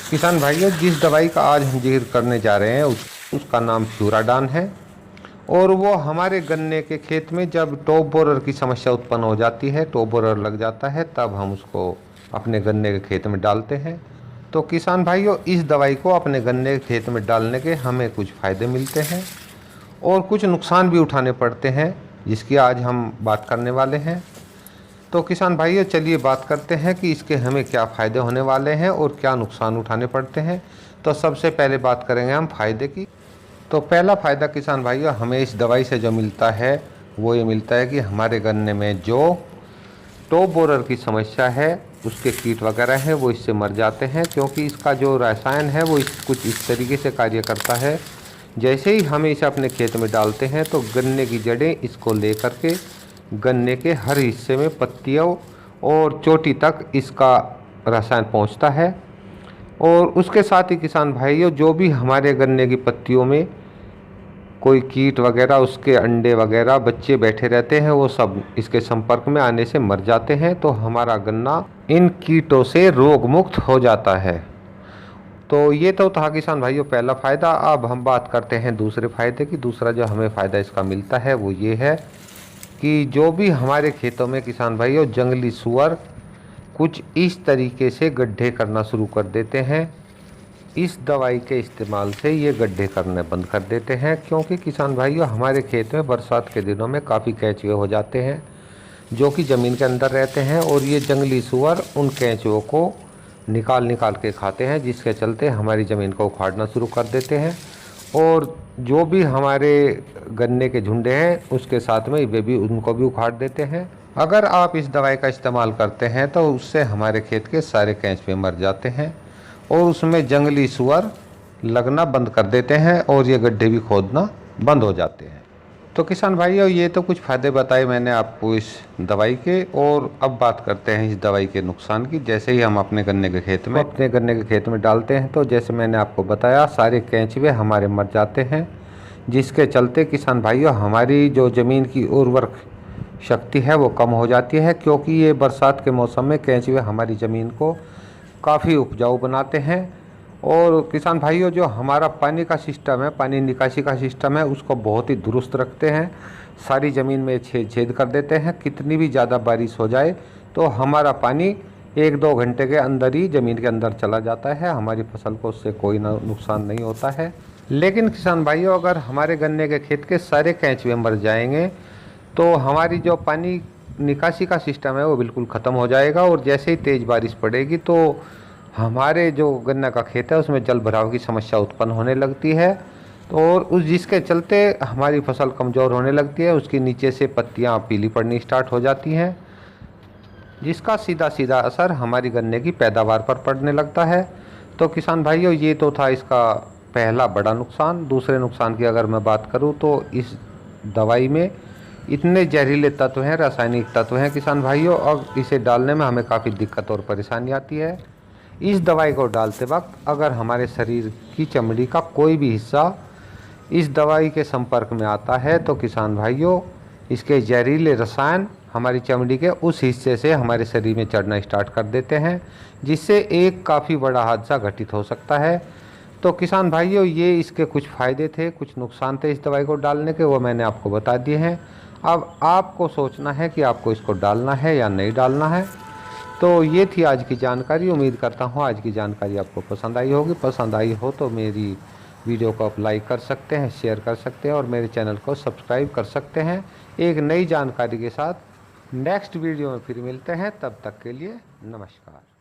किसान भाइयों, जिस दवाई का आज हम जिक्र करने जा रहे हैं उसका नाम फ्यूराडान है। और वो हमारे गन्ने के खेत में जब टॉप बोरर की समस्या उत्पन्न हो जाती है, टॉप बोरर लग जाता है, तब हम उसको अपने गन्ने के खेत में डालते हैं। तो किसान भाइयों, इस दवाई को अपने गन्ने के खेत में डालने के हमें कुछ फ़ायदे मिलते हैं और कुछ नुकसान भी उठाने पड़ते हैं, जिसकी आज हम बात करने वाले हैं। तो किसान भाइयों, चलिए बात करते हैं कि इसके हमें क्या फ़ायदे होने वाले हैं और क्या नुकसान उठाने पड़ते हैं। तो सबसे पहले बात करेंगे हम फ़ायदे की। तो पहला फ़ायदा किसान भाइयों, हमें इस दवाई से जो मिलता है वो ये मिलता है कि हमारे गन्ने में जो टॉप बोरर की समस्या है, उसके कीट वगैरह हैं, वो इससे मर जाते हैं, क्योंकि इसका जो रसायन है वो कुछ इस तरीके से कार्य करता है। जैसे ही हम इसे अपने खेत में डालते हैं तो गन्ने की जड़ें इसको लेकर के गन्ने के हर हिस्से में, पत्तियों और चोटी तक इसका रसायन पहुंचता है। और उसके साथ ही किसान भाइयों, जो भी हमारे गन्ने की पत्तियों में कोई कीट वगैरह, उसके अंडे वगैरह बच्चे बैठे रहते हैं, वो सब इसके संपर्क में आने से मर जाते हैं। तो हमारा गन्ना इन कीटों से रोग मुक्त हो जाता है। तो ये तो था किसान भाइयों पहला फ़ायदा। अब हम बात करते हैं दूसरे फ़ायदे की। दूसरा जो हमें फ़ायदा इसका मिलता है वो ये है कि जो भी हमारे खेतों में किसान भाइयों जंगली सूअर कुछ इस तरीके से गड्ढे करना शुरू कर देते हैं, इस दवाई के इस्तेमाल से ये गड्ढे करने बंद कर देते हैं। क्योंकि किसान भाइयों, हमारे खेत में बरसात के दिनों में काफ़ी केंचुए हो जाते हैं जो कि ज़मीन के अंदर रहते हैं, और ये जंगली सूअर उन केंचुओं को निकाल निकाल के खाते हैं, जिसके चलते हमारी ज़मीन को उखाड़ना शुरू कर देते हैं। और जो भी हमारे गन्ने के झुंडे हैं उसके साथ में वे भी उनको भी उखाड़ देते हैं। अगर आप इस दवाई का इस्तेमाल करते हैं तो उससे हमारे खेत के सारे केंचुए मर जाते हैं और उसमें जंगली सूअर लगना बंद कर देते हैं और ये गड्ढे भी खोदना बंद हो जाते हैं। तो किसान भाइयों, ये तो कुछ फ़ायदे बताए मैंने आपको इस दवाई के। और अब बात करते हैं इस दवाई के नुकसान की। जैसे ही हम अपने गन्ने के खेत में डालते हैं तो जैसे मैंने आपको बताया, सारे केंचुए हमारे मर जाते हैं, जिसके चलते किसान भाइयों हमारी जो ज़मीन की उर्वरक शक्ति है वो कम हो जाती है। क्योंकि ये बरसात के मौसम में केंचुए हमारी ज़मीन को काफ़ी उपजाऊ बनाते हैं। और किसान भाइयों, जो हमारा पानी का सिस्टम है, पानी निकासी का सिस्टम है, उसको बहुत ही दुरुस्त रखते हैं। सारी ज़मीन में छेद छेद कर देते हैं। कितनी भी ज़्यादा बारिश हो जाए तो हमारा पानी 1-2 घंटे के अंदर ही ज़मीन के अंदर चला जाता है। हमारी फसल को उससे कोई नुकसान नहीं होता है। लेकिन किसान भाइयों, अगर हमारे गन्ने के खेत के सारे केंचुए मर जाएंगे तो हमारी जो पानी निकासी का सिस्टम है वो बिल्कुल ख़त्म हो जाएगा। और जैसे ही तेज़ बारिश पड़ेगी तो हमारे जो गन्ना का खेत है उसमें जल भराव की समस्या उत्पन्न होने लगती है। तो और उस जिसके चलते हमारी फसल कमज़ोर होने लगती है, उसकी नीचे से पत्तियां पीली पड़नी स्टार्ट हो जाती हैं, जिसका सीधा सीधा असर हमारी गन्ने की पैदावार पर पड़ने लगता है। तो किसान भाइयों, ये तो था इसका पहला बड़ा नुकसान। दूसरे नुकसान की अगर मैं बात करूँ तो इस दवाई में इतने जहरीले तत्व हैं, रासायनिक तत्व हैं किसान भाइयों, और इसे डालने में हमें काफ़ी दिक्कत और परेशानी आती है। इस दवाई को डालते वक्त अगर हमारे शरीर की चमड़ी का कोई भी हिस्सा इस दवाई के संपर्क में आता है तो किसान भाइयों, इसके जहरीले रसायन हमारी चमड़ी के उस हिस्से से हमारे शरीर में चढ़ना स्टार्ट कर देते हैं, जिससे एक काफ़ी बड़ा हादसा घटित हो सकता है। तो किसान भाइयों, ये इसके कुछ फ़ायदे थे, कुछ नुकसान थे इस दवाई को डालने के, वो मैंने आपको बता दिए हैं। अब आपको सोचना है कि आपको इसको डालना है या नहीं डालना है। तो ये थी आज की जानकारी। उम्मीद करता हूँ आज की जानकारी आपको पसंद आई होगी। पसंद आई हो तो मेरी वीडियो को आप लाइक कर सकते हैं, शेयर कर सकते हैं और मेरे चैनल को सब्सक्राइब कर सकते हैं। एक नई जानकारी के साथ नेक्स्ट वीडियो में फिर मिलते हैं। तब तक के लिए नमस्कार।